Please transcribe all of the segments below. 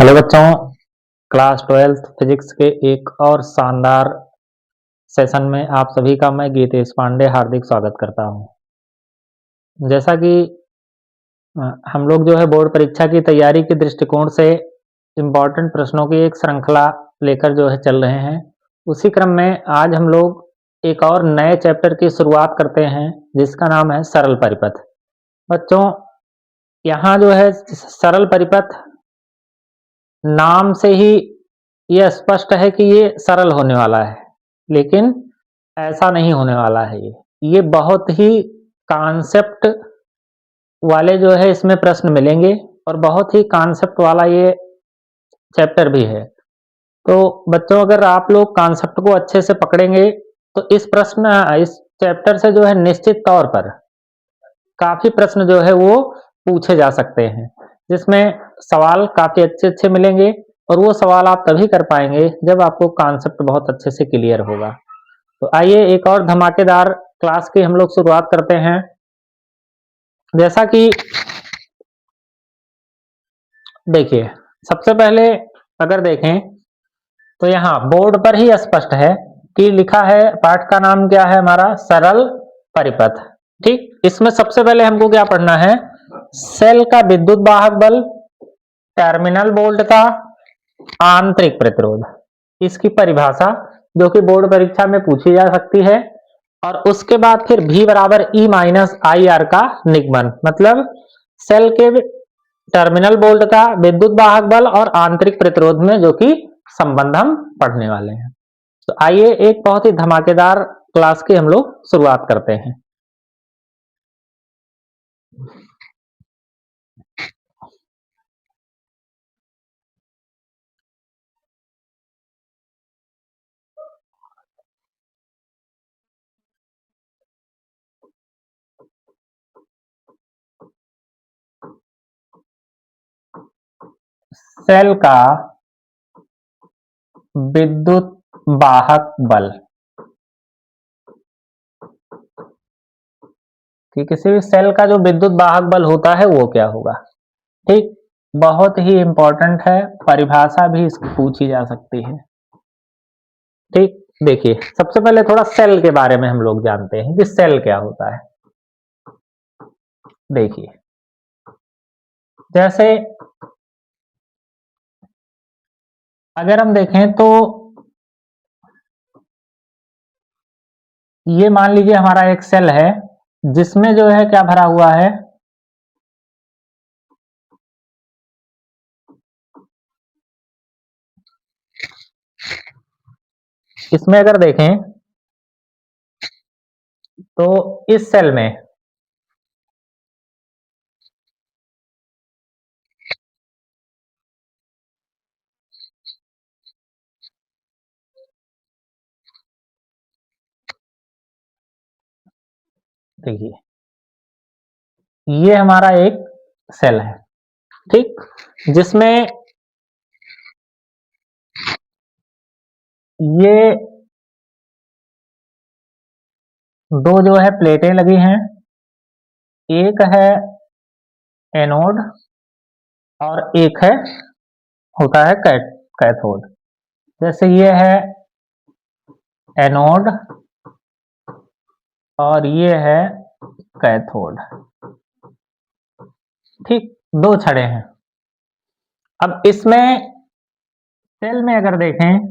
Hello बच्चों, class 12th physics के एक और शानदार सेशन में आप सभी का मैं गीतेश पांडे हार्दिक स्वागत करता हूं। जैसा कि हम लोग जो है बोर्ड परीक्षा की तैयारी के दृष्टिकोण से इम्पॉर्टेंट प्रश्नों की एक श्रृंखला लेकर जो है चल रहे हैं, उसी क्रम में आज हम लोग एक और नए चैप्टर की शुरुआत करते हैं जिसका नाम है सरल परिपथ। बच्चों, यहाँ जो है सरल परिपथ नाम से ही ये स्पष्ट है कि ये सरल होने वाला है, लेकिन ऐसा नहीं होने वाला है। ये बहुत ही कॉन्सेप्ट वाले जो है इसमें प्रश्न मिलेंगे और बहुत ही कॉन्सेप्ट वाला ये चैप्टर भी है। तो बच्चों, अगर आप लोग कॉन्सेप्ट को अच्छे से पकड़ेंगे तो इस चैप्टर से जो है निश्चित तौर पर काफी प्रश्न जो है वो पूछे जा सकते हैं, जिसमें सवाल काफी अच्छे-अच्छे मिलेंगे और वो सवाल आप तभी कर पाएंगे जब आपको कॉन्सेप्ट बहुत अच्छे से क्लियर होगा। तो आइए एक और धमाकेदार क्लास की हम लोग शुरुआत करते हैं। जैसा कि देखिए, सबसे पहले अगर देखें तो यहाँ बोर्ड पर ही स्पष्ट है कि लिखा है, पाठ का नाम क्या है हमारा, सरल परिपथ। ठीक, इसमें सबसे पहले हमको क्या पढ़ना है, सेल का विद्युत वाहक बल, टर्मिनल वोल्ट का आंतरिक प्रतिरोध, इसकी परिभाषा जो कि बोर्ड परीक्षा में पूछी जा सकती है। और उसके बाद फिर V बराबर E माइनस आई आर का निगमन, मतलब सेल के टर्मिनल वोल्ट का विद्युत वाहक बल और आंतरिक प्रतिरोध में जो कि संबंध हम पढ़ने वाले हैं। तो आइए एक बहुत ही धमाकेदार क्लास की हम लोग शुरुआत करते हैं। सेल का विद्युत वाहक बल कि किसी भी सेल का जो विद्युत वाहक बल होता है वो क्या होगा। ठीक, बहुत ही इंपॉर्टेंट है, परिभाषा भी इसकी पूछी जा सकती है। ठीक, देखिए सबसे पहले थोड़ा सेल के बारे में हम लोग जानते हैं कि सेल क्या होता है। देखिए, जैसे अगर हम देखें तो ये मान लीजिए हमारा एक सेल है जिसमें जो है क्या भरा हुआ है, इसमें अगर देखें तो इस सेल में देखिए ये हमारा एक सेल है, ठीक, जिसमें ये दो जो है प्लेटें लगी हैं, एक है एनोड और एक है होता है कैथोड। जैसे ये है एनोड और ये है कैथोड। ठीक, दो छड़े हैं। अब इसमें सेल में अगर देखें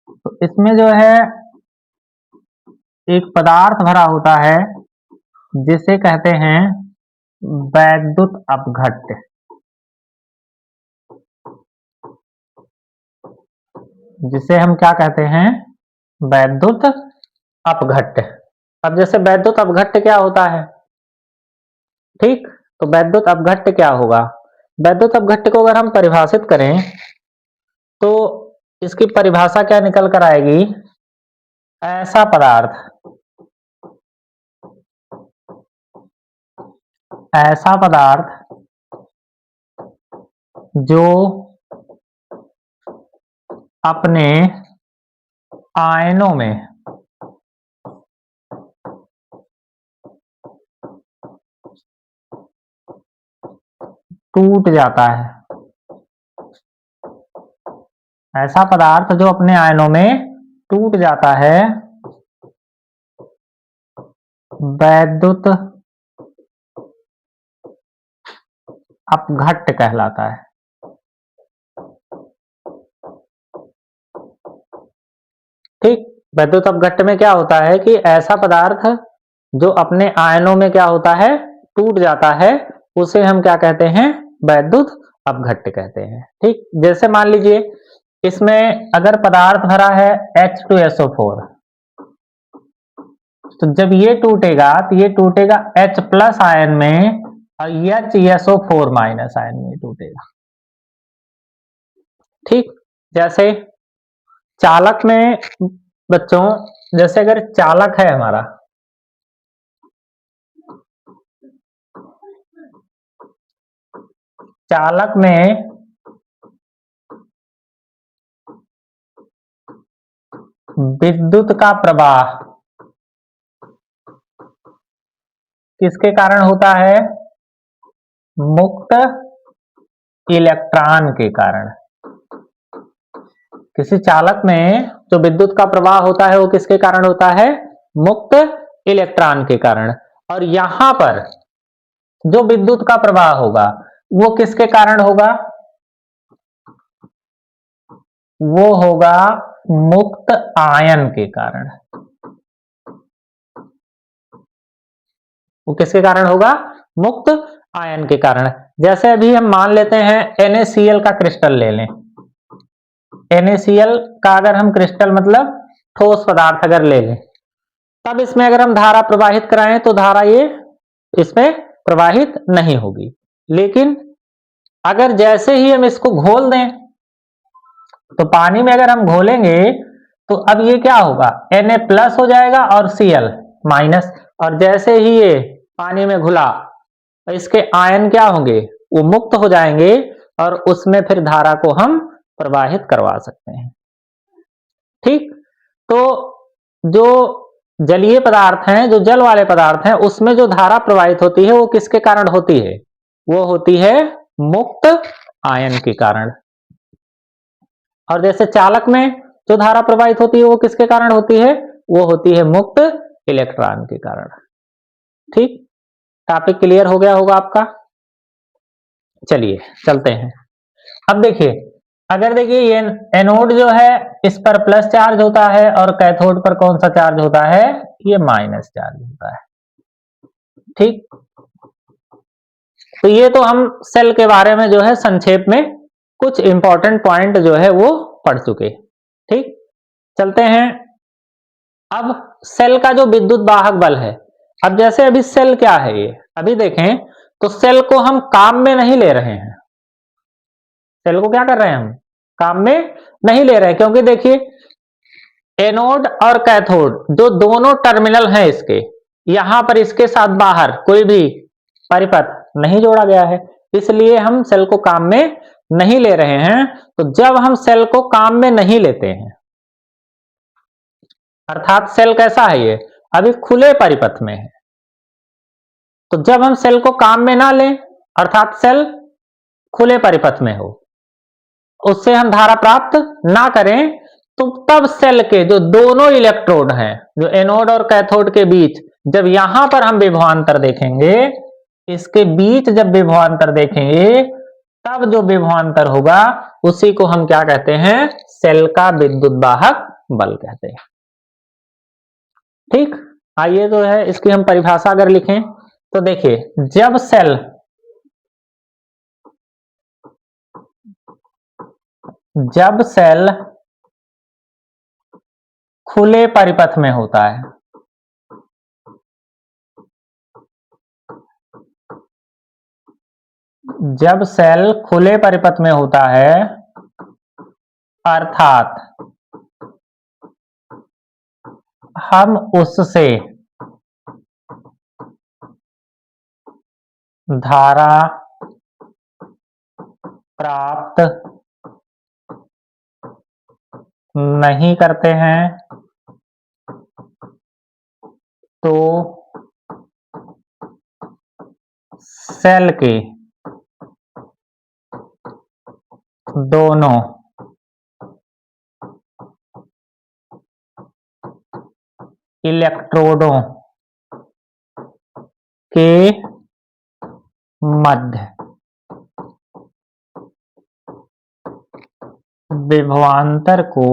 तो इसमें जो है एक पदार्थ भरा होता है जिसे कहते हैं वैद्युत अपघट्य। जिसे हम क्या कहते हैं, वैद्युत अपघट्य। अब जैसे वैद्युत अपघट्य क्या होता है, ठीक, तो वैद्युत अपघट्य क्या होगा, वैद्युत अपघट्य को अगर हम परिभाषित करें तो इसकी परिभाषा क्या निकल कर आएगी, ऐसा पदार्थ, ऐसा पदार्थ जो अपने आयनों में टूट जाता है, ऐसा पदार्थ जो अपने आयनों में टूट जाता है वैद्युत अपघट्ट कहलाता है। ठीक, वैद्युत अपघट्ट में क्या होता है कि ऐसा पदार्थ जो अपने आयनों में क्या होता है, टूट जाता है, उसे हम क्या कहते हैं, वैद्युत अपघट्ट कहते हैं। ठीक, जैसे मान लीजिए इसमें अगर पदार्थ भरा है H2SO4, तो जब ये टूटेगा तो ये टूटेगा H प्लस आयन में और HSO4 माइनस आयन में टूटेगा। ठीक, जैसे चालक में बच्चों, जैसे अगर चालक है हमारा, चालक में विद्युत का प्रवाह किसके कारण होता है, मुक्त इलेक्ट्रॉन के कारण। किसी चालक में जो विद्युत का प्रवाह होता है वो किसके कारण होता है, मुक्त इलेक्ट्रॉन के कारण। और यहां पर जो विद्युत का प्रवाह होगा वो किसके कारण होगा, वो होगा मुक्त आयन के कारण। वो किसके कारण होगा, मुक्त आयन के कारण। जैसे अभी हम मान लेते हैं NaCl का क्रिस्टल ले लें, NaCl का अगर हम क्रिस्टल मतलब ठोस पदार्थ अगर ले लें, तब इसमें अगर हम धारा प्रवाहित कराएं तो धारा ये इसमें प्रवाहित नहीं होगी। लेकिन अगर जैसे ही हम इसको घोल दें, तो पानी में अगर हम घोलेंगे तो अब ये क्या होगा, Na प्लस हो जाएगा और Cl माइनस। और जैसे ही ये पानी में घुला तो इसके आयन क्या होंगे, वो मुक्त हो जाएंगे और उसमें फिर धारा को हम प्रवाहित करवा सकते हैं। ठीक, तो जो जलीय पदार्थ हैं, जो जल वाले पदार्थ हैं, उसमें जो धारा प्रवाहित होती है वो किसके कारण होती है, वो होती है मुक्त आयन के कारण। और जैसे चालक में जो धारा प्रवाहित होती है वो किसके कारण होती है, वो होती है मुक्त इलेक्ट्रॉन के कारण। ठीक, टॉपिक क्लियर हो गया होगा आपका। चलिए चलते हैं। अब देखिए, अगर देखिए ये एनोड जो है इस पर प्लस चार्ज होता है और कैथोड पर कौन सा चार्ज होता है, ये माइनस चार्ज होता है। ठीक, तो ये तो हम सेल के बारे में जो है संक्षेप में कुछ इंपॉर्टेंट पॉइंट जो है वो पढ़ चुके। ठीक, चलते हैं। अब सेल का जो विद्युत वाहक बल है, अब जैसे अभी सेल क्या है, ये अभी देखें तो सेल को हम काम में नहीं ले रहे हैं। सेल को क्या कर रहे हैं, हम काम में नहीं ले रहे हैं, क्योंकि देखिए एनोड और कैथोड जो दोनों टर्मिनल हैं इसके, यहां पर इसके साथ बाहर कोई भी परिपथ नहीं जोड़ा गया है, इसलिए हम सेल को काम में नहीं ले रहे हैं। तो जब हम सेल को काम में नहीं लेते हैं, अर्थात सेल कैसा है, ये अभी खुले परिपथ में है, तो जब हम सेल को काम में ना लें, अर्थात सेल खुले परिपथ में हो, उससे हम धारा प्राप्त ना करें, तो तब सेल के जो दोनों इलेक्ट्रोड हैं, जो एनोड और कैथोड के बीच, जब यहां पर हम विभवांतर देखेंगे, इसके बीच जब विभवांतर देखेंगे, तब जो विभवांतर होगा उसी को हम क्या कहते हैं, सेल का विद्युत वाहक बल कहते हैं। ठीक, आइए जो है इसकी हम परिभाषा अगर लिखें तो देखिए, जब सेल खुले परिपथ में होता है, जब सेल खुले परिपथ में होता है, अर्थात हम उससे धारा प्राप्त नहीं करते हैं, तो सेल के दोनों इलेक्ट्रोडों के मध्य विभवांतर को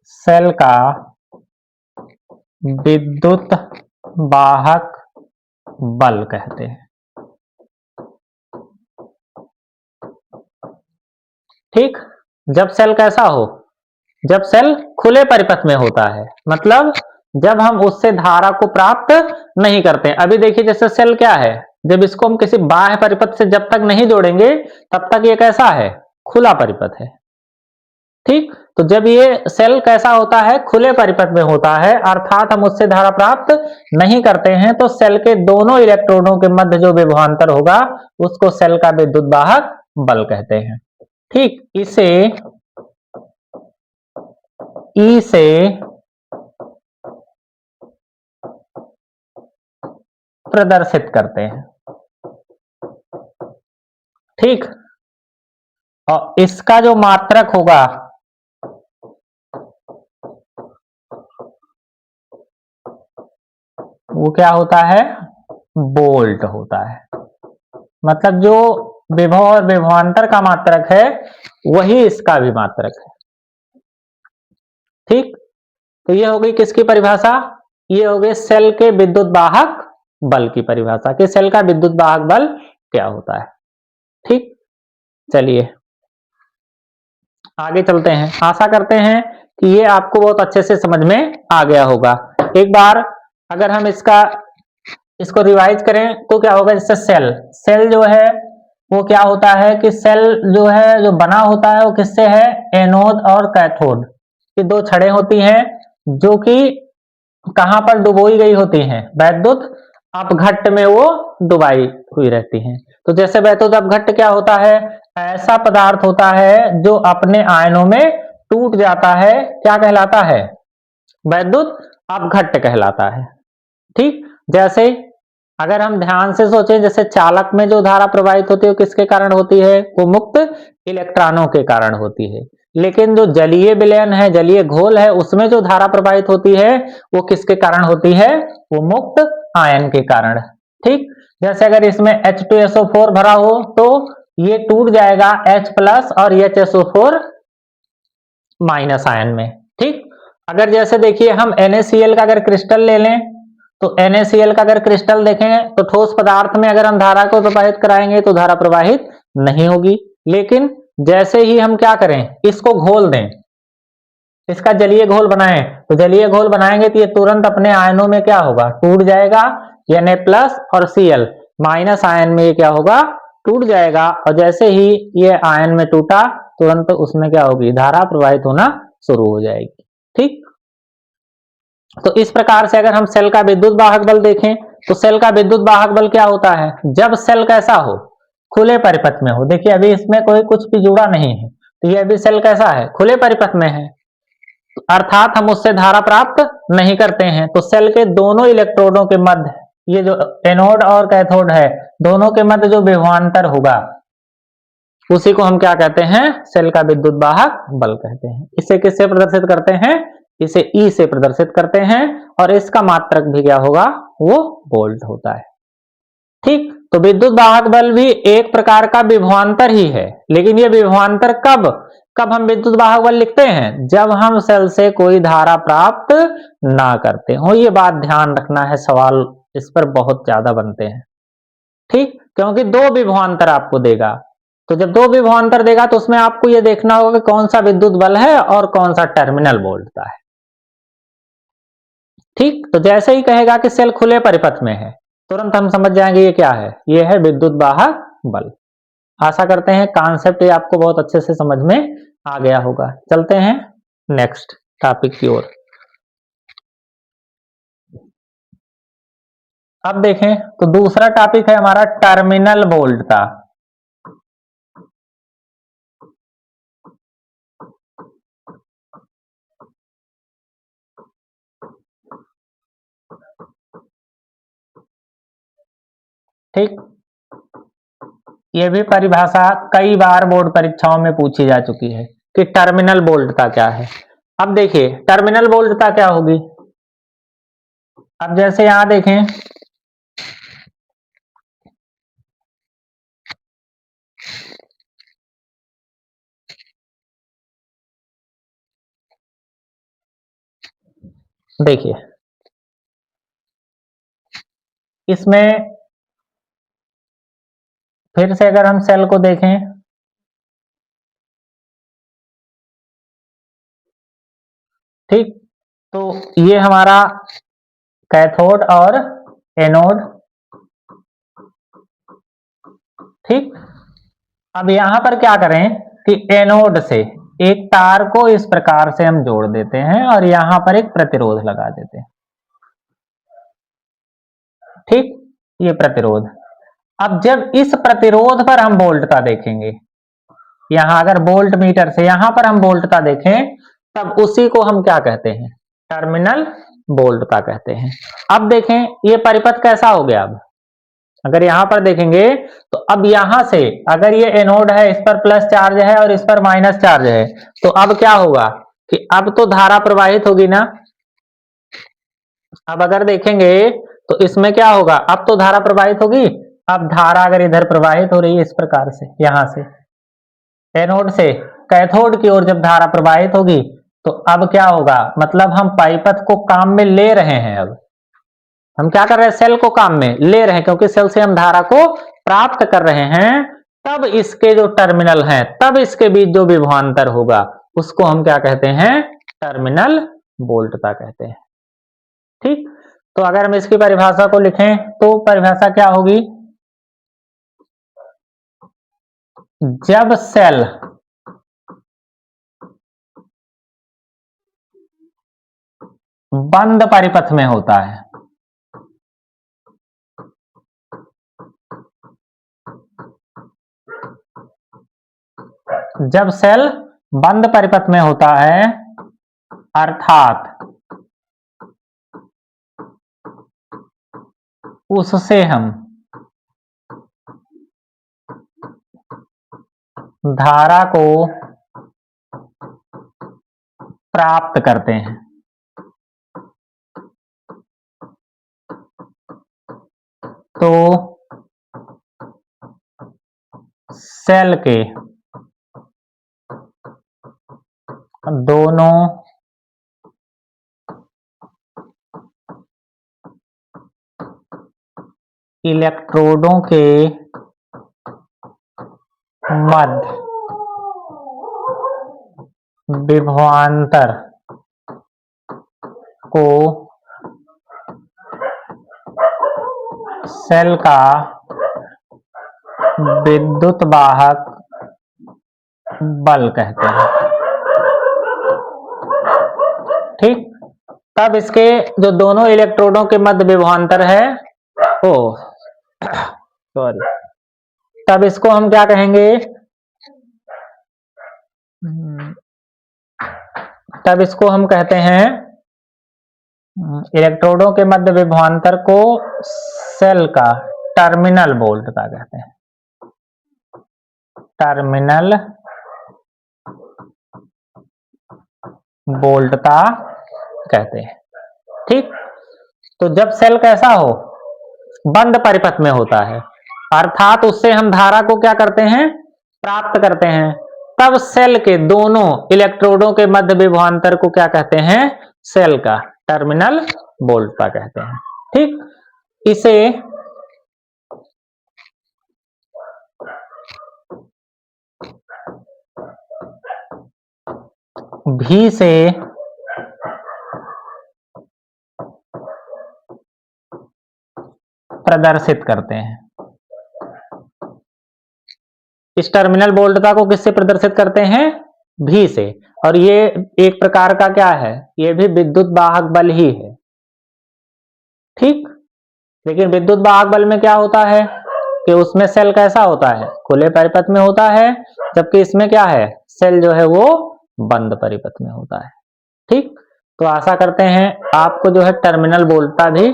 सेल का विद्युत वाहक बल कहते हैं। ठीक, जब सेल कैसा हो, जब सेल खुले परिपथ में होता है, मतलब जब हम उससे धारा को प्राप्त नहीं करते। अभी देखिए जैसे सेल क्या है, जब इसको हम किसी बाह्य परिपथ से जब तक नहीं जोड़ेंगे तब तक ये कैसा है, खुला परिपथ है। ठीक, तो जब ये सेल कैसा होता है, खुले परिपथ में होता है, अर्थात हम उससे धारा प्राप्त नहीं करते हैं, तो सेल के दोनों इलेक्ट्रोडों के मध्य जो विभवांतर होगा उसको सेल का विद्युत वाहक बल कहते हैं। ठीक, इसे ई से प्रदर्शित करते हैं। ठीक, और इसका जो मात्रक होगा वो क्या होता है, वोल्ट होता है। मतलब जो विभव और विभवांतर का मात्रक है वही इसका भी मात्रक है। ठीक, तो ये हो गई किसकी परिभाषा, ये हो गई सेल के विद्युत वाहक बल की परिभाषा कि सेल का विद्युत वाहक बल क्या होता है। ठीक, चलिए आगे चलते हैं। आशा करते हैं कि ये आपको बहुत अच्छे से समझ में आ गया होगा। एक बार अगर हम इसको रिवाइज करें तो क्या होगा, जैसे सेल जो है वो क्या होता है कि सेल जो है जो बना होता है वो किससे है, एनोड और कैथोड की दो छड़ें होती हैं जो कि कहां पर डुबोई गई होती हैं, वैद्युत अपघट्ट में वो डुबाई हुई रहती हैं। तो जैसे वैद्युत अपघट्ट क्या होता है, ऐसा पदार्थ होता है जो अपने आयनों में टूट जाता है, क्या कहलाता है, वैद्युत अपघट्ट कहलाता है। ठीक, जैसे अगर हम ध्यान से सोचें, जैसे चालक में जो धारा प्रवाहित होती है वो किसके कारण होती है, वो मुक्त इलेक्ट्रॉनों के कारण होती है। लेकिन जो जलीय विलयन है, जलीय घोल है, उसमें जो धारा प्रवाहित होती है वो किसके कारण होती है, वो मुक्त आयन के कारण। ठीक, जैसे अगर इसमें H2SO4 भरा हो तो ये टूट जाएगा H प्लस और HSO4 माइनस आयन में। ठीक, अगर जैसे देखिए हम NaCl का अगर क्रिस्टल ले लें तो NaCl का अगर क्रिस्टल देखें तो ठोस पदार्थ में अगर हम धारा को प्रवाहित कराएंगे तो धारा प्रवाहित नहीं होगी। लेकिन जैसे ही हम क्या करें, इसको घोल दें, इसका जलीय घोल बनाएं, तो जलीय घोल बनाएंगे तो ये तुरंत अपने आयनों में क्या होगा, टूट जाएगा। Na प्लस और Cl माइनस आयन में ये क्या होगा, टूट जाएगा। और जैसे ही ये आयन में टूटा तुरंत उसमें क्या होगी, धारा प्रवाहित होना शुरू हो जाएगी। ठीक, तो इस प्रकार से अगर हम सेल का विद्युत वाहक बल देखें तो सेल का विद्युत वाहक बल क्या होता है, जब सेल कैसा हो, खुले परिपथ में हो। देखिए अभी इसमें कोई कुछ भी जुड़ा नहीं है, तो ये अभी सेल कैसा है, खुले परिपथ में है, अर्थात हम उससे धारा प्राप्त नहीं करते हैं। तो सेल के दोनों इलेक्ट्रोडों के मध्य, ये जो एनोड और कैथोड है, दोनों के मध्य जो विभवांतर होगा उसी को हम क्या कहते हैं, सेल का विद्युत वाहक बल कहते हैं। इसे किससे प्रदर्शित करते हैं, इसे ई से प्रदर्शित करते हैं और इसका मात्रक भी क्या होगा, वो वोल्ट होता है। ठीक, तो विद्युत वाहक बल भी एक प्रकार का विभवांतर ही है, लेकिन ये विभवांतर कब कब हम विद्युत वाहक बल लिखते हैं, जब हम सेल से कोई धारा प्राप्त ना करते हो। ये बात ध्यान रखना है, सवाल इस पर बहुत ज्यादा बनते हैं। ठीक, क्योंकि दो विभवांतर आपको देगा, तो जब दो विभवांतर देगा तो उसमें आपको यह देखना होगा कि कौन सा विद्युत बल है और कौन सा टर्मिनल वोल्ट का है। ठीक, तो जैसे ही कहेगा कि सेल खुले परिपथ में है तुरंत हम समझ जाएंगे ये क्या है, ये है विद्युत वाहक बल। आशा करते हैं कॉन्सेप्ट ये आपको बहुत अच्छे से समझ में आ गया होगा। चलते हैं नेक्स्ट टॉपिक की ओर। अब देखें तो दूसरा टॉपिक है हमारा टर्मिनल वोल्ट का। ठीक, ये भी परिभाषा कई बार बोर्ड परीक्षाओं में पूछी जा चुकी है कि टर्मिनल वोल्टता क्या है। अब देखिए टर्मिनल वोल्टता क्या होगी। अब जैसे यहां देखें, देखिए इसमें फिर से अगर हम सेल को देखें, ठीक, तो ये हमारा कैथोड और एनोड, ठीक। अब यहां पर क्या करें कि एनोड से एक तार को इस प्रकार से हम जोड़ देते हैं और यहां पर एक प्रतिरोध लगा देते हैं, ठीक, ये प्रतिरोध। अब जब इस प्रतिरोध पर हम वोल्टता देखेंगे, यहां अगर वोल्ट मीटर से यहां पर हम वोल्टता देखें, तब उसी को हम क्या कहते हैं, टर्मिनल वोल्टता कहते हैं। अब देखें ये परिपथ कैसा हो गया। अब अगर यहां पर देखेंगे तो अब यहां से अगर ये एनोड है, इस पर प्लस चार्ज है और इस पर माइनस चार्ज है, तो अब क्या होगा कि अब तो धारा प्रवाहित होगी ना। अब अगर देखेंगे तो इसमें क्या होगा, अब तो धारा प्रवाहित होगी। अब धारा अगर इधर प्रवाहित हो रही है इस प्रकार से, यहां से एनोड से कैथोड की ओर जब धारा प्रवाहित होगी, तो अब क्या होगा, मतलब हम पाइपथ को काम में ले रहे हैं। अब हम क्या कर रहे हैं, सेल को काम में ले रहे हैं, क्योंकि सेल से हम धारा को प्राप्त कर रहे हैं। तब इसके जो टर्मिनल हैं, तब इसके बीच जो विभवांतर होगा उसको हम क्या कहते हैं, टर्मिनल वोल्टता कहते हैं, ठीक। तो अगर हम इसकी परिभाषा को लिखें तो परिभाषा क्या होगी, जब सेल बंद परिपथ में होता है, जब सेल बंद परिपथ में होता है, अर्थात उससे हम धारा को प्राप्त करते हैं, तो सेल के दोनों इलेक्ट्रोडों के मध्य विभवांतर को सेल का विद्युत वाहक बल कहते हैं, ठीक। तब इसके जो दोनों इलेक्ट्रोडों के मध्य विभवांतर है, ओ सॉरी, तब इसको हम क्या कहेंगे, तब इसको हम कहते हैं, इलेक्ट्रोडों के मध्य विभवांतर को सेल का टर्मिनल वोल्टता कहते हैं, टर्मिनल वोल्टता कहते हैं, ठीक। तो जब सेल कैसा हो, बंद परिपथ में होता है, अर्थात उससे हम धारा को क्या करते हैं, प्राप्त करते हैं, तब सेल के दोनों इलेक्ट्रोडों के मध्य विभवांतर को क्या कहते हैं, सेल का टर्मिनल वोल्टता कहते हैं, ठीक। इसे भी से प्रदर्शित करते हैं। इस टर्मिनल वोल्टता को किससे प्रदर्शित करते हैं, भी से। और ये एक प्रकार का क्या है, ये भी विद्युत वाहक बल ही है, ठीक। लेकिन विद्युत वाहक बल में क्या होता है कि उसमें सेल कैसा होता है, खुले परिपथ में होता है, जबकि इसमें क्या है, सेल जो है वो बंद परिपथ में होता है, ठीक। तो आशा करते हैं आपको जो है टर्मिनल वोल्टता भी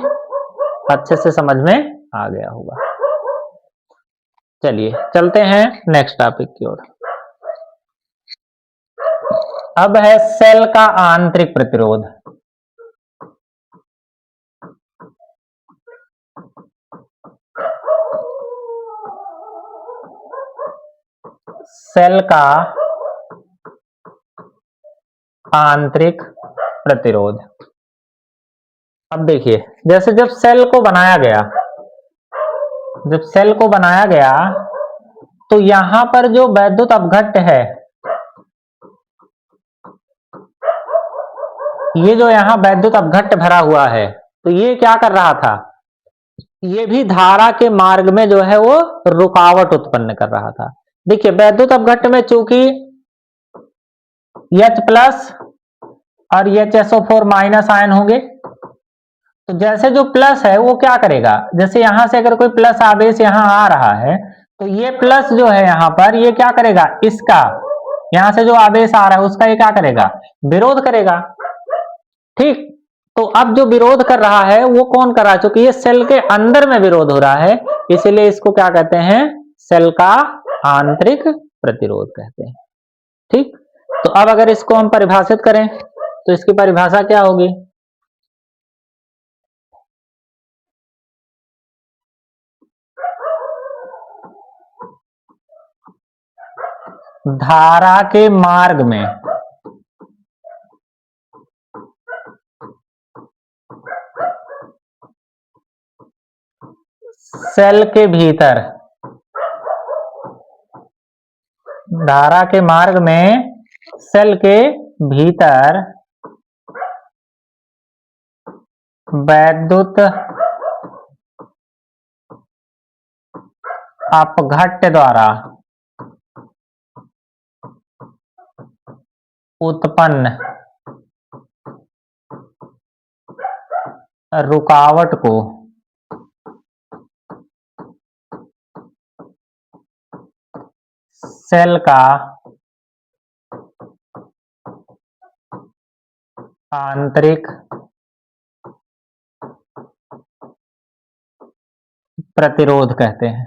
अच्छे से समझ में आ गया होगा। चलिए चलते हैं नेक्स्ट टॉपिक की ओर। अब है सेल का आंतरिक प्रतिरोध। सेल का आंतरिक प्रतिरोध। अब देखिए, जैसे जब सेल को बनाया गया, तो यहां पर जो वैद्युत अपघट्ट है, ये जो यहां वैद्युत अपघट्ट भरा हुआ है, तो ये क्या कर रहा था, ये भी धारा के मार्ग में जो है वो रुकावट उत्पन्न कर रहा था। देखिए वैद्युत अपघट्ट में चूंकि H प्लस और HSO4 माइनस आयन होंगे, तो जैसे जो प्लस है वो क्या करेगा, जैसे यहां से अगर कोई प्लस आवेश यहां आ रहा है, तो ये प्लस जो है यहां पर, ये क्या करेगा, इसका यहां से जो आवेश आ रहा है उसका ये क्या करेगा, विरोध करेगा। ठीक, तो अब जो विरोध कर रहा है वो कौन कर रहा है, क्योंकि ये सेल के अंदर में विरोध हो रहा है, इसीलिए इसको क्या कहते हैं, सेल का आंतरिक प्रतिरोध कहते हैं। ठीक, तो अब अगर इसको हम परिभाषित करें तो इसकी परिभाषा क्या होगी, धारा के मार्ग में सेल के भीतर, धारा के मार्ग में सेल के भीतर वैद्युत अपघट्ट द्वारा उत्पन्न रुकावट को सेल का आंतरिक प्रतिरोध कहते हैं।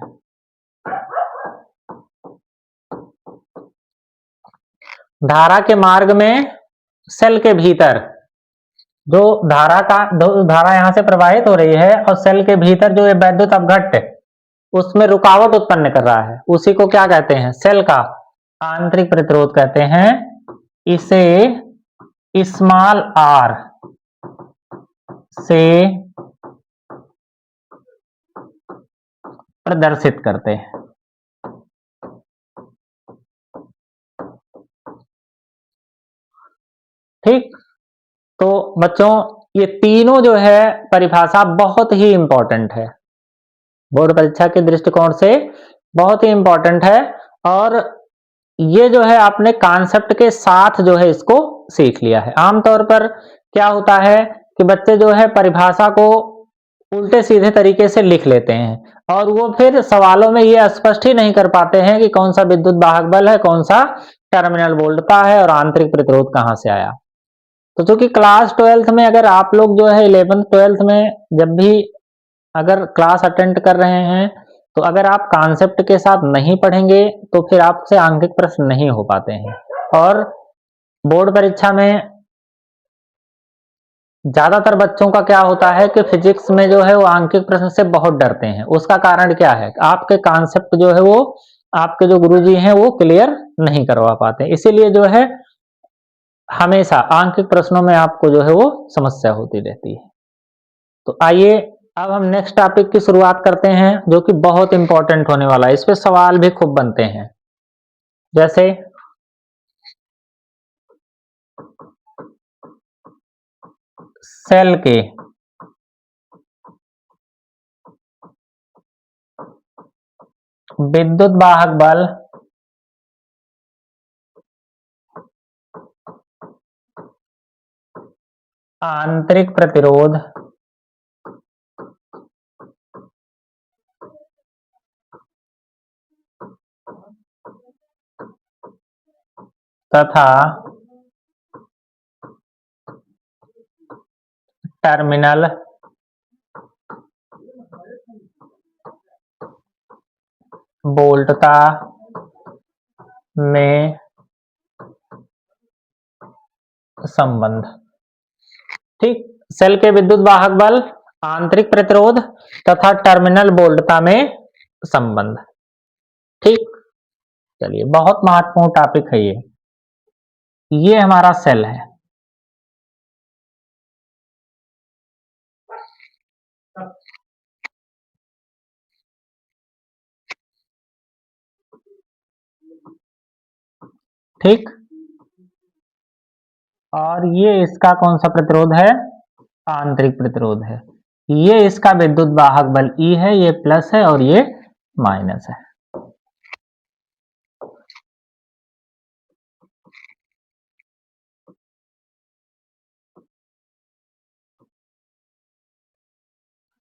धारा के मार्ग में सेल के भीतर जो धारा यहां से प्रवाहित हो रही है, और सेल के भीतर जो ये वैद्युत अपघट्ट उसमें रुकावट उत्पन्न कर रहा है, उसी को क्या कहते हैं, सेल का आंतरिक प्रतिरोध कहते हैं। इसे स्मॉल आर से प्रदर्शित करते हैं। ठीक, तो बच्चों ये तीनों जो है परिभाषा बहुत ही इंपॉर्टेंट है, बोर्ड परीक्षा के दृष्टिकोण से बहुत ही इंपॉर्टेंट है, और ये जो है आपने कॉन्सेप्ट के साथ जो है इसको सीख लिया है। आमतौर पर क्या होता है कि बच्चे जो है परिभाषा को उल्टे सीधे तरीके से लिख लेते हैं, और वो फिर सवालों में ये स्पष्ट ही नहीं कर पाते हैं कि कौन सा विद्युत वाहक बल है, कौन सा टर्मिनल वोल्टता है, और आंतरिक प्रतिरोध कहां से आया। तो चूंकि क्लास 12th में अगर आप लोग जो है 11th 12th में जब भी अगर क्लास अटेंड कर रहे हैं, तो अगर आप कॉन्सेप्ट के साथ नहीं पढ़ेंगे तो फिर आपसे आंकिक प्रश्न नहीं हो पाते हैं, और बोर्ड परीक्षा में ज्यादातर बच्चों का क्या होता है कि फिजिक्स में जो है वो आंकिक प्रश्न से बहुत डरते हैं। उसका कारण क्या है, आपके कॉन्सेप्ट जो है वो आपके जो गुरुजी हैं वो क्लियर नहीं करवा पाते, इसीलिए जो है हमेशा आंकिक प्रश्नों में आपको जो है वो समस्या होती रहती है। तो आइए अब हम नेक्स्ट टॉपिक की शुरुआत करते हैं, जो कि बहुत इंपॉर्टेंट होने वाला है, इस पे सवाल भी खूब बनते हैं। जैसे सेल के विद्युत वाहक बल आंतरिक प्रतिरोध तथा टर्मिनल वोल्टता में संबंध। ठीक, सेल के विद्युत वाहक बल, आंतरिक प्रतिरोध तथा टर्मिनल वोल्टता में संबंध। ठीक, चलिए बहुत महत्वपूर्ण टॉपिक है ये हमारा सेल है। ठीक, और ये इसका कौन सा प्रतिरोध है? आंतरिक प्रतिरोध है। ये इसका विद्युत वाहक बल E है, ये प्लस है और ये माइनस है।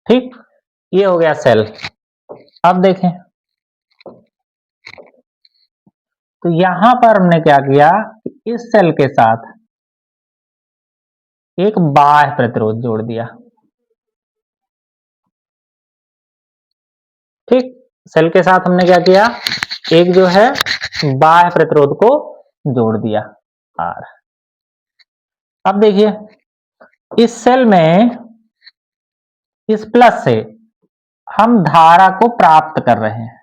ठीक, ये हो गया सेल। अब देखें तो यहां पर हमने क्या किया कि इस सेल के साथ एक बाह्य प्रतिरोध जोड़ दिया। ठीक, सेल के साथ हमने क्या किया, एक जो है बाह्य प्रतिरोध को जोड़ दिया R। अब देखिए इस सेल में इस प्लस से हम धारा को प्राप्त कर रहे हैं,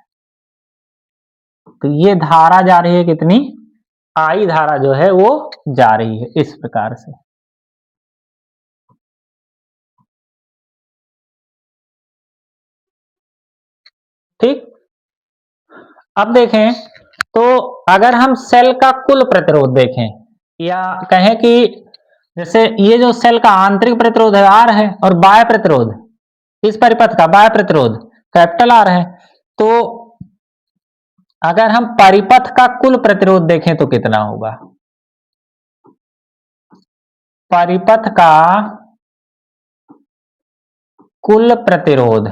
तो ये धारा जा रही है कितनी, I धारा जो है वो जा रही है इस प्रकार से। ठीक, अब देखें तो अगर हम सेल का कुल प्रतिरोध देखें या कहें कि जैसे ये जो सेल का आंतरिक प्रतिरोध है R है और बाह्य प्रतिरोध इस परिपथ का बाह्य प्रतिरोध कैपिटल R है, तो अगर हम परिपथ का कुल प्रतिरोध देखें तो कितना होगा? परिपथ का कुल प्रतिरोध,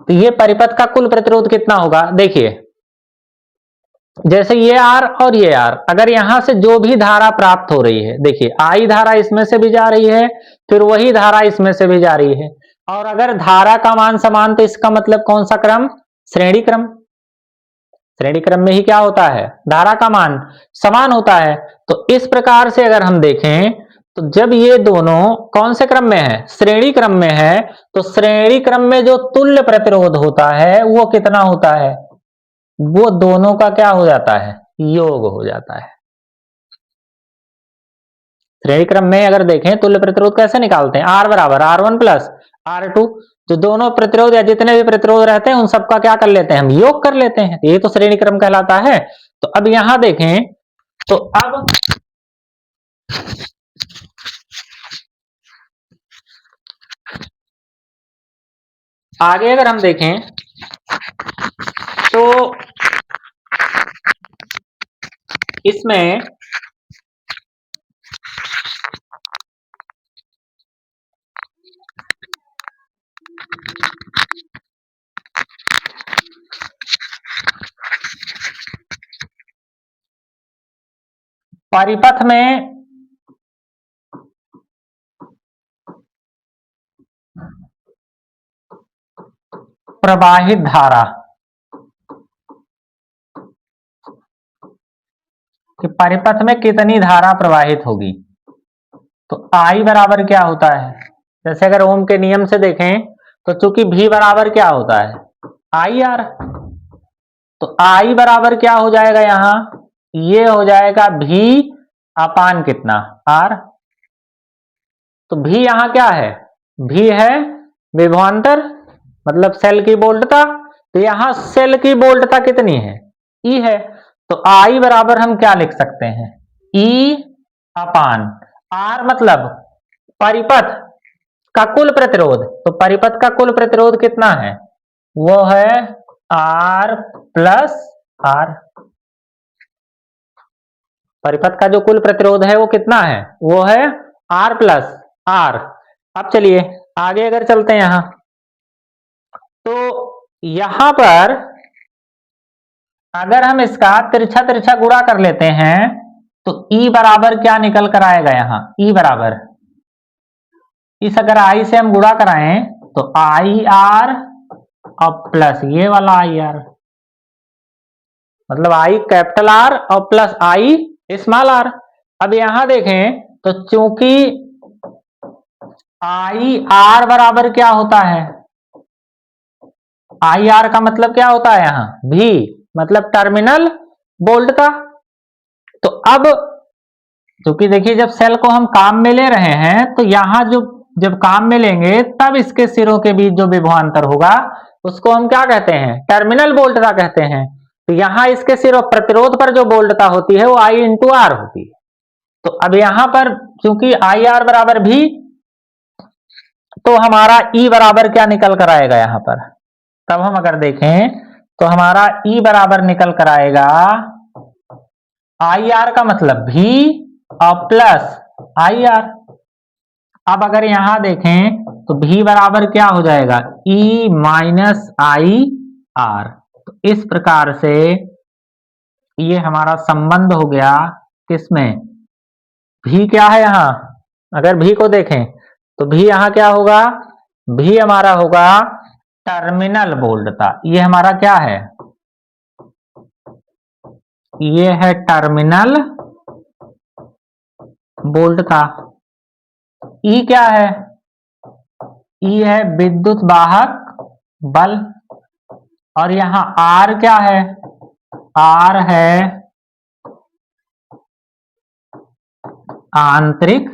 तो ये परिपथ का कुल प्रतिरोध कितना होगा? देखिए जैसे ये R और ये R, अगर यहां से जो भी धारा प्राप्त हो रही है, देखिए I धारा इसमें से भी जा रही है, फिर वही धारा इसमें से भी जा रही है, और अगर धारा का मान समान तो इसका मतलब कौन सा क्रम? श्रेणी क्रम। श्रेणी क्रम में ही क्या होता है, धारा का मान समान होता है। तो इस प्रकार से अगर हम देखें तो जब ये दोनों कौन से क्रम में है? श्रेणी क्रम में है, तो श्रेणी क्रम में जो तुल्य प्रतिरोध होता है वो कितना होता है? वो दोनों का क्या हो जाता है? योग हो जाता है। श्रेणी क्रम में अगर देखें तुल्य प्रतिरोध कैसे निकालते हैं? R बराबर R1 प्लस R2, जो दोनों प्रतिरोध या जितने भी प्रतिरोध रहते हैं उन सबका क्या कर लेते हैं? हम योग कर लेते हैं, ये तो श्रेणी क्रम कहलाता है। तो अब यहां देखें तो अब आगे अगर हम देखें तो इसमें परिपथ में प्रवाहित धारा कि परिपथ में कितनी धारा प्रवाहित होगी, तो I बराबर क्या होता है? जैसे अगर ओम के नियम से देखें तो चूंकि V बराबर क्या होता है? IR, तो I बराबर क्या हो जाएगा यहां? ये हो जाएगा V अपान कितना? R। तो V यहां क्या है? V है विभवांतर, मतलब सेल की वोल्टता। तो यहां सेल की वोल्टता कितनी है? E है। तो I बराबर हम क्या लिख सकते हैं? E अपान R, मतलब परिपथ का कुल प्रतिरोध। तो परिपथ का कुल प्रतिरोध कितना है? वो है R प्लस R। परिपथ का जो कुल प्रतिरोध है वो कितना है? वो है R प्लस R। अब चलिए आगे अगर चलते हैं यहां तो यहां पर अगर हम इसका तिरछा तिरछा गुणा कर लेते हैं तो E बराबर क्या निकल कर आएगा? यहां E बराबर इस अगर आई से हम गुणा कराएं तो आई आर और प्लस ये वाला आई आर, मतलब आई कैपिटल आर और प्लस आई स्मॉल आर। अब यहां देखें तो चूंकि आई आर बराबर क्या होता है, आई आर का मतलब क्या होता है यहां भी, मतलब टर्मिनल बोल्ट का। तो अब क्योंकि देखिए जब सेल को हम काम में ले रहे हैं तो यहां जो जब काम में लेंगे तब इसके सिरों के बीच जो विभवांतर होगा उसको हम क्या कहते हैं, टर्मिनल बोल्टता कहते हैं। तो यहां इसके सिरों प्रतिरोध पर जो बोल्टता होती है वो आई इंटू आर होती है। तो अब यहां पर चूंकि आई आर बराबर भी, तो हमारा ई बराबर क्या निकल कर आएगा यहां पर, तब हम अगर देखें तो हमारा ई बराबर निकल कर आएगा आई आर का मतलब भी और प्लस आई आर। अब अगर यहां देखें तो भी बराबर क्या हो जाएगा, ई माइनस आई आर। तो इस प्रकार से ये हमारा संबंध हो गया किसमें, भी क्या है यहां, अगर भी को देखें तो भी यहां क्या होगा, भी हमारा होगा टर्मिनल बोल्टता। ये हमारा क्या है, ये है टर्मिनल बोल्टता। ई क्या है, ई है विद्युत वाहक बल, और यहां आर क्या है, आर है आंतरिक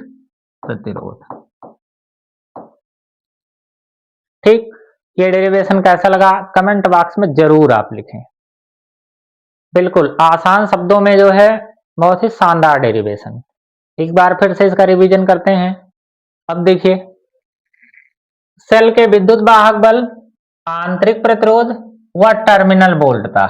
प्रतिरोध। ठीक, ये डेरिवेशन कैसा लगा कमेंट बॉक्स में जरूर आप लिखें। बिल्कुल आसान शब्दों में जो है, बहुत ही शानदार डेरिवेशन। एक बार फिर से इसका रिवीजन करते हैं। अब देखिए, सेल के विद्युत वाहक बल, आंतरिक प्रतिरोध व टर्मिनल बोल्टता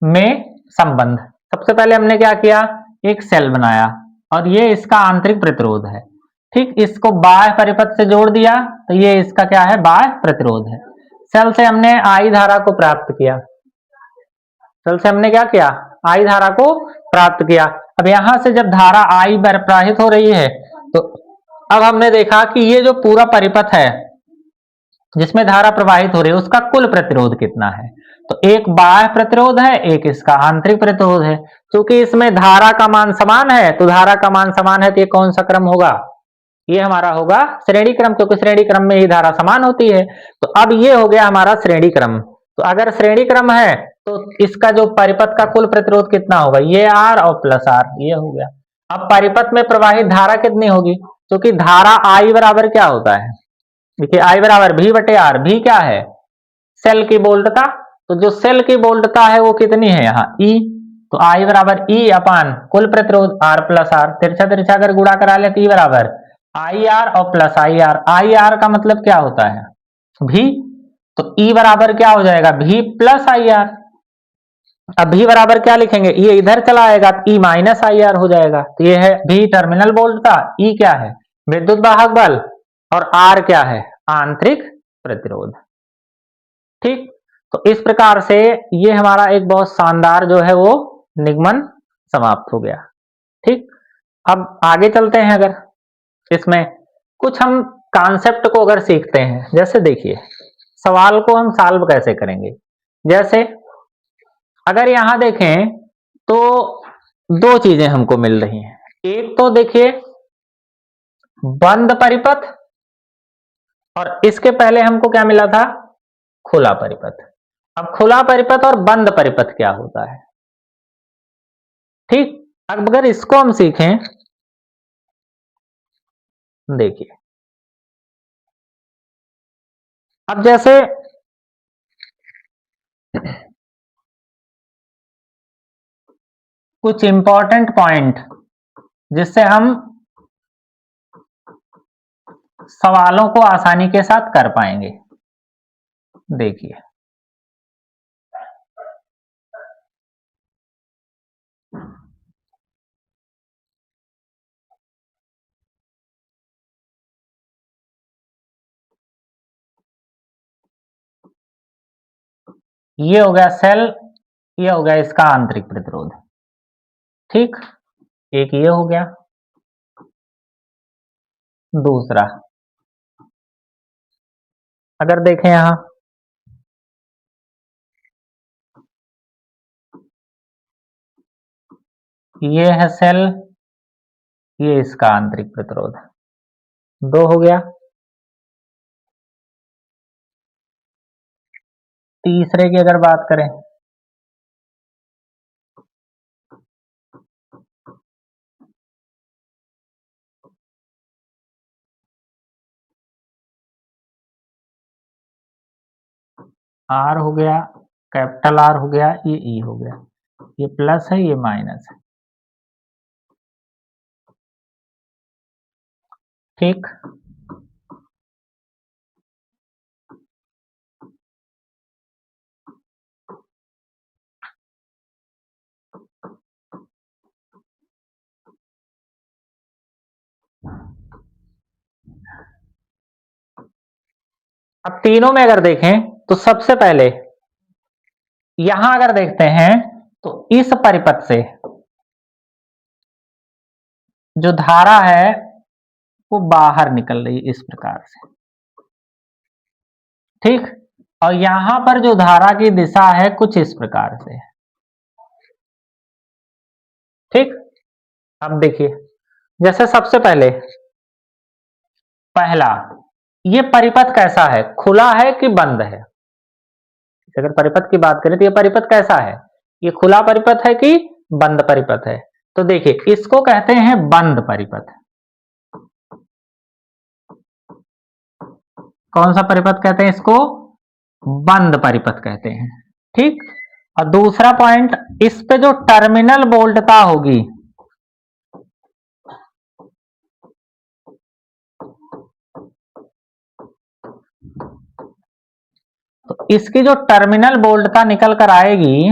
में संबंध। सबसे पहले हमने क्या किया, एक सेल बनाया और ये इसका आंतरिक प्रतिरोध है। ठीक, इसको बाह्य परिपथ से जोड़ दिया तो ये इसका क्या है, बाह्य प्रतिरोध है। सेल से हमने आई धारा को प्राप्त किया, सेल से हमने क्या किया, आई धारा को प्राप्त किया। अब यहां से जब धारा आई प्रवाहित हो रही है तो अब हमने देखा कि ये जो पूरा परिपथ है जिसमें धारा प्रवाहित हो रही है उसका कुल प्रतिरोध कितना है। तो एक बाह्य प्रतिरोध है, एक इसका आंतरिक प्रतिरोध है। क्योंकि इसमें धारा का मान समान है तो धारा का मान समान है तो ये कौन सा क्रम होगा, ये हमारा होगा श्रेणी क्रम, क्योंकि श्रेणी क्रम में ही धारा समान होती है। तो अब ये हो गया हमारा श्रेणी क्रम। तो अगर श्रेणी क्रम है तो इसका जो परिपथ का कुल प्रतिरोध कितना होगा, ये आर और प्लस आर, ये हो गया। अब परिपथ में प्रवाहित धारा कितनी होगी, क्योंकि धारा आई बराबर क्या होता है, देखिए आई बराबर भी बटे आर। भी क्या है, सेल की बोल्टता। तो जो सेल की बोल्टता है वो कितनी है यहाँ ई, तो आई बराबर ई अपान कुल प्रतिरोध आर प्लस आर। तिरछा तिरछा अगर गुणा करा ले तो ई बराबर आई आर और plus I R. I R का मतलब क्या होता है, भी। तो ई बराबर क्या हो जाएगा, भी प्लस आई आर। अब भी बराबर क्या लिखेंगे, ये इधर चला आएगा तो ई माइनस आई आर हो जाएगा। तो ये है भी टर्मिनल बोल्टता, ई क्या है विद्युत वाहक बल, और आर क्या है आंतरिक प्रतिरोध। ठीक, तो इस प्रकार से ये हमारा एक बहुत शानदार जो है वो निगमन समाप्त हो गया। ठीक, अब आगे चलते हैं। अगर इसमें कुछ हम कॉन्सेप्ट को अगर सीखते हैं, जैसे देखिए सवाल को हम सॉल्व कैसे करेंगे। जैसे अगर यहां देखें तो दो चीजें हमको मिल रही हैं। एक तो देखिए बंद परिपथ, और इसके पहले हमको क्या मिला था, खुला परिपथ। अब खुला परिपथ और बंद परिपथ क्या होता है। ठीक, अब अगर इसको हम सीखें, देखिए अब जैसे कुछ इंपॉर्टेंट पॉइंट जिससे हम सवालों को आसानी के साथ कर पाएंगे। देखिए ये हो गया सेल, ये हो गया इसका आंतरिक प्रतिरोध। ठीक, एक ये हो गया। दूसरा, अगर देखें यहां ये है सेल, ये इसका आंतरिक प्रतिरोध, 2 हो गया। तीसरे की अगर बात करें, आर हो गया, कैपिटल आर हो गया, ये ई हो गया, ये प्लस है, ये माइनस है, ठीक। अब तीनों में अगर देखें तो सबसे पहले यहां अगर देखते हैं तो इस परिपथ से जो धारा है वो बाहर निकल रही है इस प्रकार से, ठीक। और यहां पर जो धारा की दिशा है कुछ इस प्रकार से, ठीक। अब देखिए, जैसे सबसे पहले पहला, ये परिपथ कैसा है, खुला है कि बंद है। अगर परिपथ की बात करें तो ये परिपथ कैसा है, ये खुला परिपथ है कि बंद परिपथ है। तो देखिए इसको कहते हैं बंद परिपथ। कौन सा परिपथ कहते हैं इसको, बंद परिपथ कहते हैं, ठीक। और दूसरा पॉइंट, इस पे जो टर्मिनल वोल्टता होगी, तो इसकी जो टर्मिनल वोल्टता निकल कर आएगी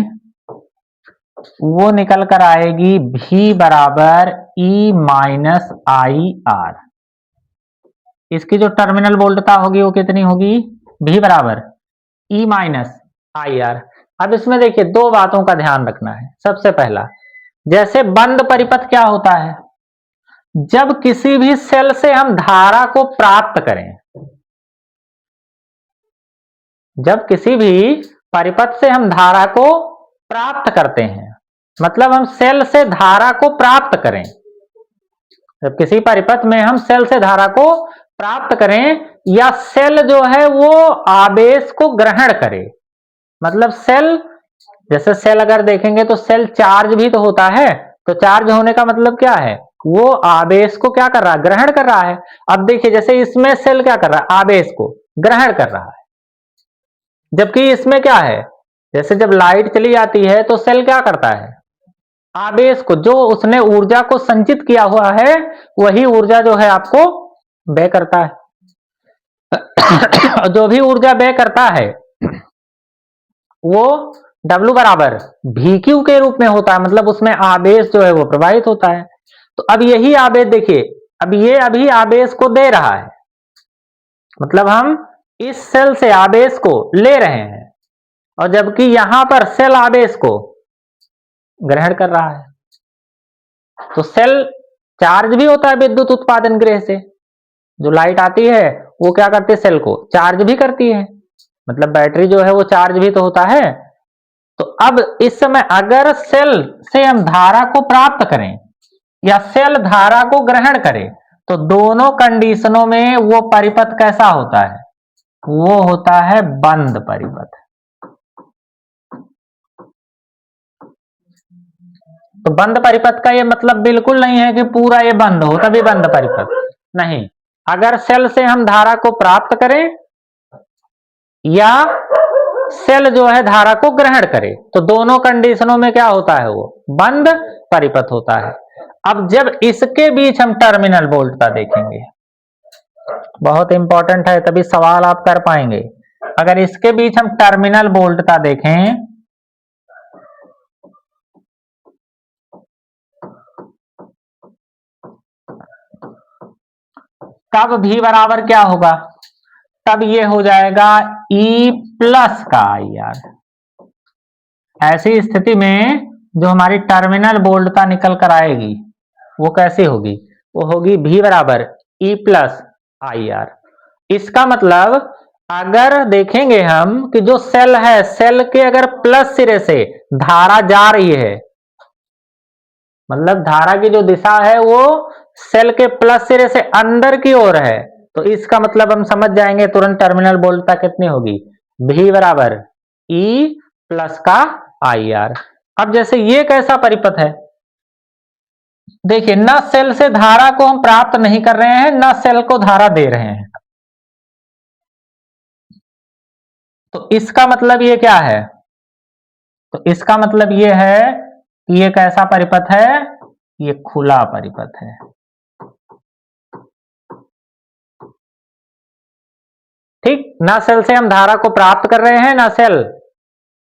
वो निकल कर आएगी V बराबर E माइनस आई आर। इसकी जो टर्मिनल वोल्टता होगी वो कितनी होगी, V बराबर E माइनस आई आर। अब इसमें देखिए दो बातों का ध्यान रखना है। सबसे पहला, जैसे बंद परिपथ क्या होता है, जब किसी भी सेल से हम धारा को प्राप्त करें, जब किसी भी परिपथ से हम धारा को प्राप्त करते हैं, मतलब हम सेल से धारा को प्राप्त करें, जब किसी परिपथ में हम सेल से धारा को प्राप्त करें या सेल जो है वो आवेश को ग्रहण करे, मतलब सेल, जैसे सेल अगर देखेंगे तो सेल चार्ज भी तो होता है, तो चार्ज होने का मतलब क्या है, वो आवेश को क्या कर रहा है, ग्रहण कर रहा है। अब देखिए जैसे इसमें सेल क्या कर रहा है, आवेश को ग्रहण कर रहा है, जबकि इसमें क्या है, जैसे जब लाइट चली जाती है तो सेल क्या करता है, आवेश को, जो उसने ऊर्जा को संचित किया हुआ है वही ऊर्जा जो है आपको व्यय करता है। जो भी ऊर्जा व्यय करता है वो W बराबर VQ के रूप में होता है, मतलब उसमें आवेश जो है वो प्रवाहित होता है। तो अब यही आवेश देखिए, अब ये अभी आवेश को दे रहा है, मतलब हम इस सेल से आवेश को ले रहे हैं, और जबकि यहां पर सेल आवेश को ग्रहण कर रहा है। तो सेल चार्ज भी होता है विद्युत उत्पादन गृह से, जो लाइट आती है वो क्या करती है, सेल को चार्ज भी करती है, मतलब बैटरी जो है वो चार्ज भी तो होता है। तो अब इस समय अगर सेल से हम धारा को प्राप्त करें या सेल धारा को ग्रहण करे, तो दोनों कंडीशनों में वो परिपथ कैसा होता है, वो होता है बंद परिपथ। तो बंद परिपथ का ये मतलब बिल्कुल नहीं है कि पूरा ये बंद हो तभी बंद परिपथ, नहीं। अगर सेल से हम धारा को प्राप्त करें या सेल जो है धारा को ग्रहण करे, तो दोनों कंडीशनों में क्या होता है, वो बंद परिपथ होता है। अब जब इसके बीच हम टर्मिनल वोल्टता देखेंगे, बहुत इंपॉर्टेंट है, तभी सवाल आप कर पाएंगे। अगर इसके बीच हम टर्मिनल वोल्टता देखें तब भी बराबर क्या होगा, तब ये हो जाएगा E प्लस का आई आर। ऐसी स्थिति में जो हमारी टर्मिनल वोल्टता निकल कर आएगी वो कैसी होगी, वो होगी V बराबर ई प्लस आई आर। इसका मतलब अगर देखेंगे हम कि जो सेल है, सेल के अगर प्लस सिरे से धारा जा रही है, मतलब धारा की जो दिशा है वो सेल के प्लस सिरे से अंदर की ओर है, तो इसका मतलब हम समझ जाएंगे तुरंत टर्मिनल वोल्टता कितनी होगी, V बराबर E प्लस का आई आर। अब जैसे ये कैसा परिपथ है, देखिए न सेल से धारा को हम प्राप्त नहीं कर रहे हैं, न सेल को धारा दे रहे हैं, तो इसका मतलब ये क्या है, तो इसका मतलब ये है कि ये कैसा परिपथ है, ये खुला परिपथ है। ठीक, ना सेल से हम धारा को प्राप्त कर रहे हैं, ना सेल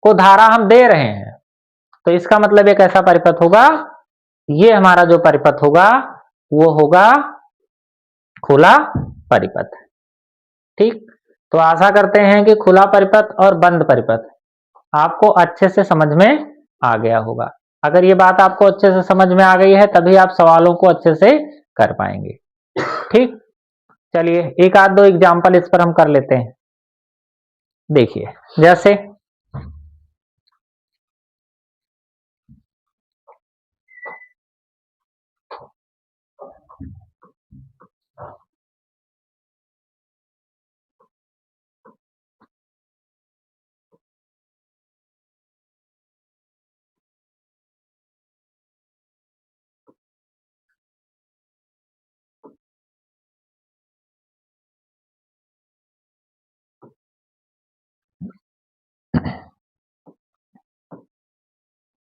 को धारा हम दे रहे हैं, तो इसका मतलब ये कैसा परिपथ होगा, ये हमारा जो परिपथ होगा वो होगा खुला परिपथ। ठीक, तो आशा करते हैं कि खुला परिपथ और बंद परिपथ आपको अच्छे से समझ में आ गया होगा। अगर ये बात आपको अच्छे से समझ में आ गई है तभी आप सवालों को अच्छे से कर पाएंगे। ठीक, चलिए एक आध दो एग्जाम्पल इस पर हम कर लेते हैं। देखिए जैसे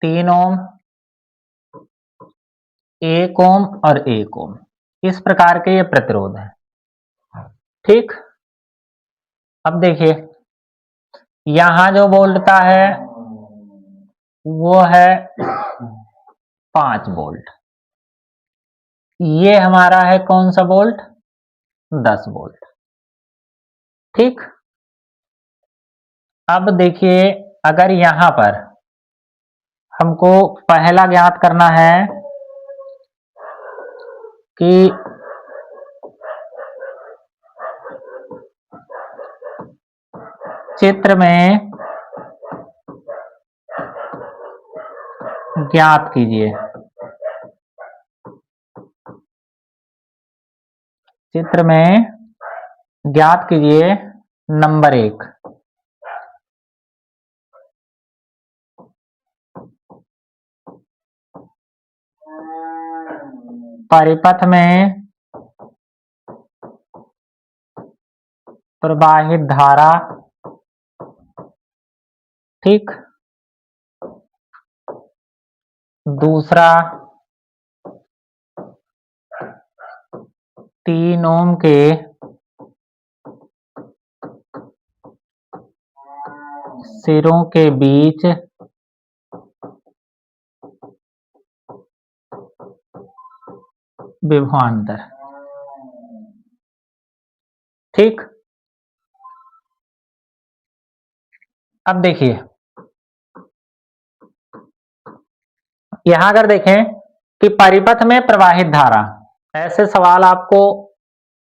3 ओम, 1 ओम और 1 ओम, इस प्रकार के ये प्रतिरोध है। ठीक, अब देखिए यहां जो वोल्टता है वो है 5 वोल्ट, ये हमारा है कौन सा वोल्ट, 10 वोल्ट। ठीक, अब देखिए अगर यहां पर हमको पहला ज्ञात करना है कि चित्र में ज्ञात कीजिए, चित्र में ज्ञात कीजिए नंबर 1, परिपथ में प्रवाहित धारा। ठीक, दूसरा 3 ओम के सिरों के बीच विभवांतर। ठीक, अब देखिए यहां अगर देखें कि परिपथ में प्रवाहित धारा, ऐसे सवाल आपको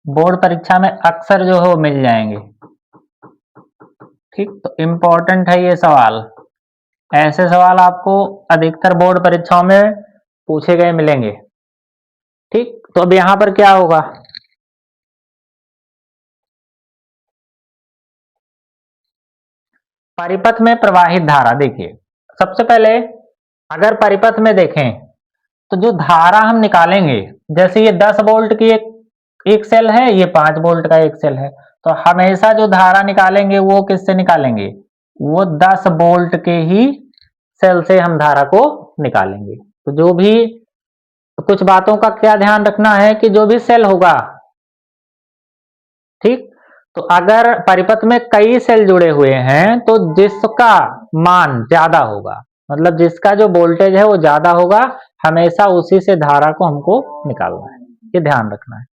बोर्ड परीक्षा में अक्सर जो है मिल जाएंगे। ठीक, तो इंपॉर्टेंट है ये सवाल, ऐसे सवाल आपको अधिकतर बोर्ड परीक्षाओं में पूछे गए मिलेंगे। ठीक, तो अब यहां पर क्या होगा, परिपथ में प्रवाहित धारा। देखिए सबसे पहले अगर परिपथ में देखें तो जो धारा हम निकालेंगे, जैसे ये 10 वोल्ट की एक सेल है, ये 5 वोल्ट का एक सेल है, तो हमेशा जो धारा निकालेंगे वो किससे निकालेंगे, वो 10 वोल्ट के ही सेल से हम धारा को निकालेंगे। तो जो भी कुछ बातों का क्या ध्यान रखना है कि जो भी सेल होगा, ठीक, तो अगर परिपथ में कई सेल जुड़े हुए हैं तो जिसका मान ज्यादा होगा, मतलब जिसका जो वोल्टेज है वो ज्यादा होगा, हमेशा उसी से धारा को हमको निकालना है, ये ध्यान रखना है।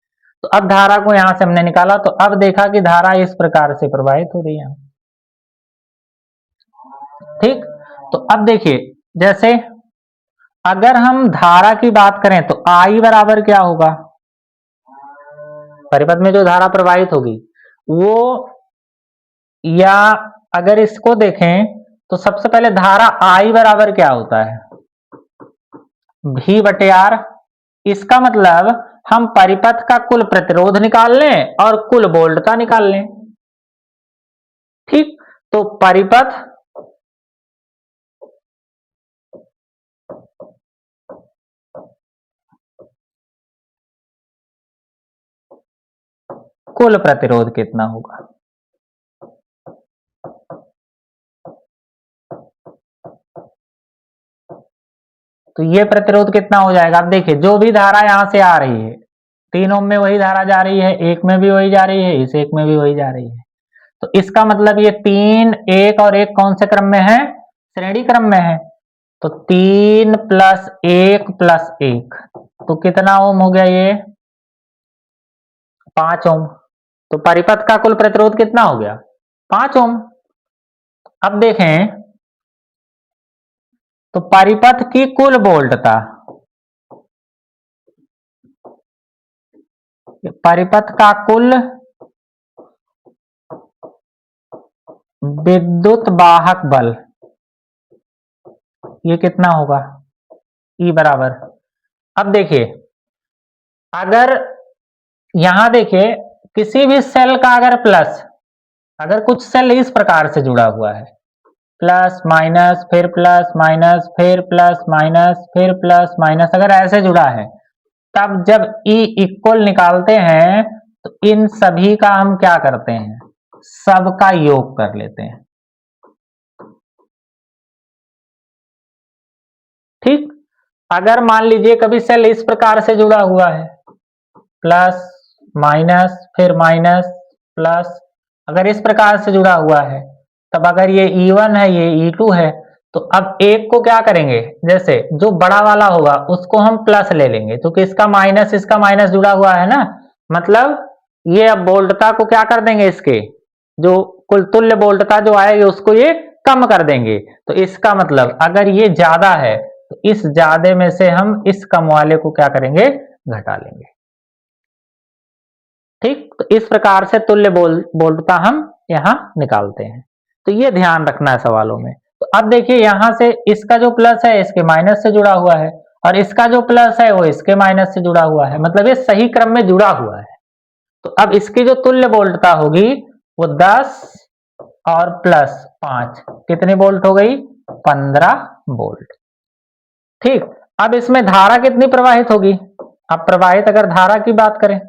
तो अब धारा को यहां से हमने निकाला, तो अब देखा कि धारा इस प्रकार से प्रवाहित हो रही है। ठीक, तो अब देखिए जैसे अगर हम धारा की बात करें तो आई बराबर क्या होगा, परिपथ में जो धारा प्रवाहित होगी वो, या अगर इसको देखें तो सबसे पहले धारा I बराबर क्या होता है, V/R। इसका मतलब हम परिपथ का कुल प्रतिरोध निकाल लें और कुल वोल्टता निकाल लें। ठीक, तो परिपथ कुल प्रतिरोध कितना होगा, तो ये प्रतिरोध कितना हो जाएगा। अब देखिए जो भी धारा यहां से आ रही है, 3 ओम में वही धारा जा रही है, 1 में भी वही जा रही है, इस 1 में भी वही जा रही है, तो इसका मतलब ये 3, 1 और 1 कौन से क्रम में है, श्रेणी क्रम में है। तो 3 + 1 + 1 तो कितना ओम हो गया, ये 5 ओम। तो परिपथ का कुल प्रतिरोध कितना हो गया, 5 ओम। अब देखें तो परिपथ की कुल वोल्टता, परिपथ का कुल विद्युत वाहक बल ये कितना होगा, E बराबर। अब देखिए अगर यहां देखिए किसी भी सेल का अगर प्लस, अगर कुछ सेल इस प्रकार से जुड़ा हुआ है, प्लस माइनस फिर प्लस माइनस फिर प्लस माइनस फिर प्लस माइनस, अगर ऐसे जुड़ा है, तब जब E इक्वल निकालते हैं तो इन सभी का हम क्या करते हैं, सबका योग कर लेते हैं। ठीक, अगर मान लीजिए कभी सेल इस प्रकार से जुड़ा हुआ है, प्लस माइनस फिर माइनस प्लस, अगर इस प्रकार से जुड़ा हुआ है, तब अगर ये E1 है ये E2 है, तो अब एक को क्या करेंगे, जैसे जो बड़ा वाला होगा उसको हम प्लस ले लेंगे, क्योंकि इसका माइनस जुड़ा हुआ है ना, मतलब ये अब वोल्टता को क्या कर देंगे, इसके जो कुल तुल्य वोल्टता जो आएगी उसको ये कम कर देंगे। तो इसका मतलब अगर ये ज्यादा है तो इस ज्यादा में से हम इस कम वाले को क्या करेंगे, घटा लेंगे। ठीक, तो इस प्रकार से तुल्य वोल्टता हम यहां निकालते हैं। तो ये ध्यान रखना है सवालों में। तो अब देखिए यहां से इसका जो प्लस है इसके माइनस से जुड़ा हुआ है, और इसका जो प्लस है वो इसके माइनस से जुड़ा हुआ है, मतलब ये सही क्रम में जुड़ा हुआ है। तो अब इसकी जो तुल्य वोल्टता होगी वो 10 और प्लस 5 कितनी वोल्ट हो गई, 15 वोल्ट। ठीक, अब इसमें धारा कितनी प्रवाहित होगी, अब प्रवाहित अगर धारा की बात करें,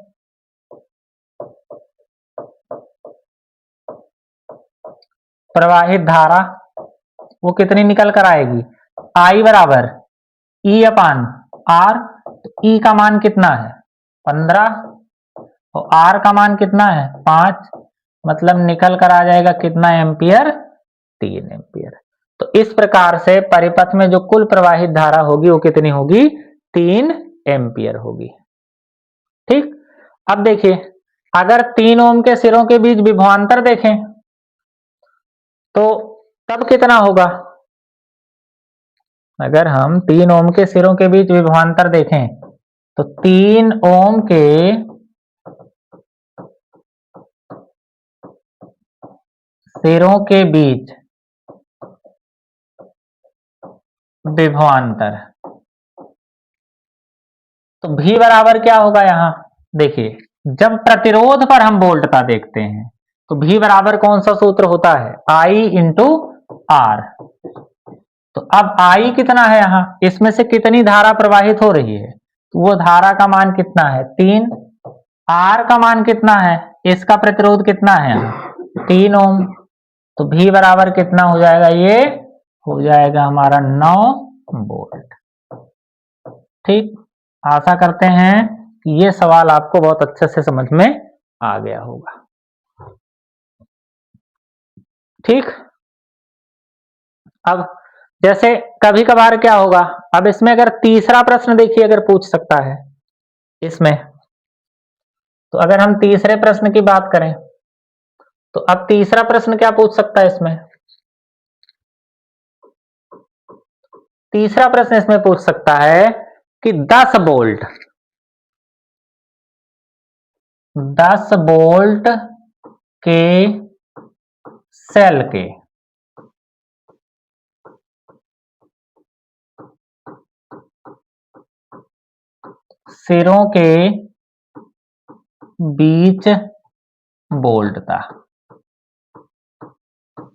प्रवाहित धारा वो कितनी निकल कर आएगी, I बराबर E/R। तो E का मान कितना है 15 और R का मान कितना है 5, मतलब निकल कर आ जाएगा कितना एम्पियर, 3 एम्पियर। तो इस प्रकार से परिपथ में जो कुल प्रवाहित धारा होगी वो कितनी होगी, 3 एम्पियर होगी। ठीक, अब देखिए अगर 3 ओम के सिरों के बीच विभवांतर देखें तो तब कितना होगा, अगर हम 3 ओम के सिरों के बीच विभवांतर देखें तो 3 ओम के सिरों के बीच विभवांतर, तो V बराबर क्या होगा, यहां देखिए जब प्रतिरोध पर हम वोल्टता देखते हैं तो V बराबर कौन सा सूत्र होता है, I/R। तो अब I कितना है, यहां इसमें से कितनी धारा प्रवाहित हो रही है, तो वो धारा का मान कितना है 3, R का मान कितना है, इसका प्रतिरोध कितना है यहाँ 3 ओम। तो V बराबर कितना हो जाएगा, ये हो जाएगा हमारा 9 वोल्ट। ठीक, आशा करते हैं कि ये सवाल आपको बहुत अच्छे से समझ में आ गया होगा। ठीक, अब जैसे कभी कभार क्या होगा, अब इसमें अगर तीसरा प्रश्न देखिए अगर पूछ सकता है इसमें, तो अगर हम तीसरे प्रश्न की बात करें तो अब तीसरा प्रश्न क्या पूछ सकता है इसमें, तीसरा प्रश्न इसमें पूछ सकता है कि 10 वोल्ट 10 वोल्ट के सेल के सिरों के बीच बोल्ट था।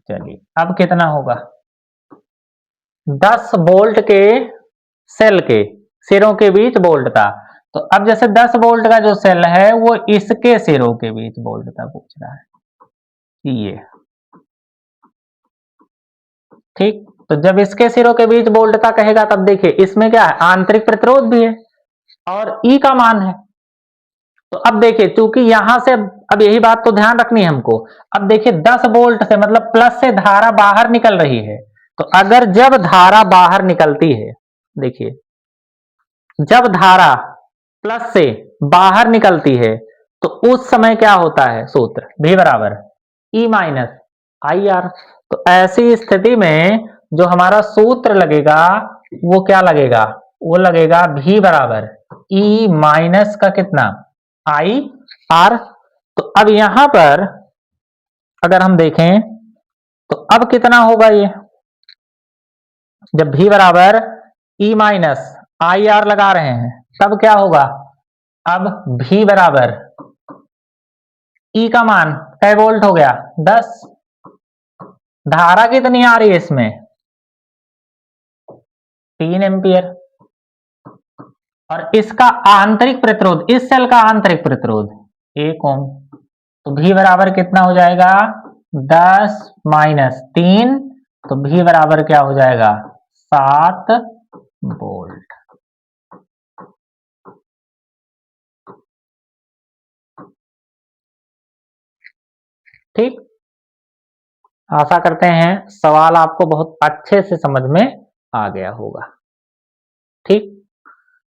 चलिए अब कितना होगा, 10 वोल्ट के सेल के सिरों के बीच बोल्ट था। तो अब जैसे 10 वोल्ट का जो सेल है वो इसके सिरों के बीच बोल्ट था, पूछ रहा है ये। ठीक, तो जब इसके सिरों के बीच बोल्ट था कहेगा तब देखिए इसमें क्या है, आंतरिक प्रतिरोध भी है और ई का मान है। तो अब देखिए चूंकि यहां से अब यही बात तो ध्यान रखनी है हमको। अब देखिए 10 वोल्ट से मतलब प्लस से धारा बाहर निकल रही है। तो अगर जब धारा बाहर निकलती है, देखिए जब धारा प्लस से बाहर निकलती है तो उस समय क्या होता है, सूत्र V बराबर E माइनस आई आर। तो ऐसी स्थिति में जो हमारा सूत्र लगेगा वो क्या लगेगा, वो लगेगा V बराबर E माइनस का कितना, आई आर। तो अब यहां पर अगर हम देखें तो अब कितना होगा ये, जब V बराबर E माइनस आई आर लगा रहे हैं तब क्या होगा, अब V बराबर E का मान कै वोल्ट हो गया 10, धारा कितनी आ रही है इसमें 3 एम्पियर, और इसका आंतरिक प्रतिरोध, इस सेल का आंतरिक प्रतिरोध 1 ओम। तो V बराबर कितना हो जाएगा 10 माइनस 3, तो V बराबर क्या हो जाएगा 7 वोल्ट। ठीक, आशा करते हैं सवाल आपको बहुत अच्छे से समझ में आ गया होगा। ठीक,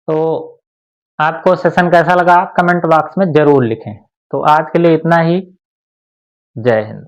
तो आपको सेशन कैसा लगा कमेंट बॉक्स में जरूर लिखें। तो आज के लिए इतना ही, जय हिंद।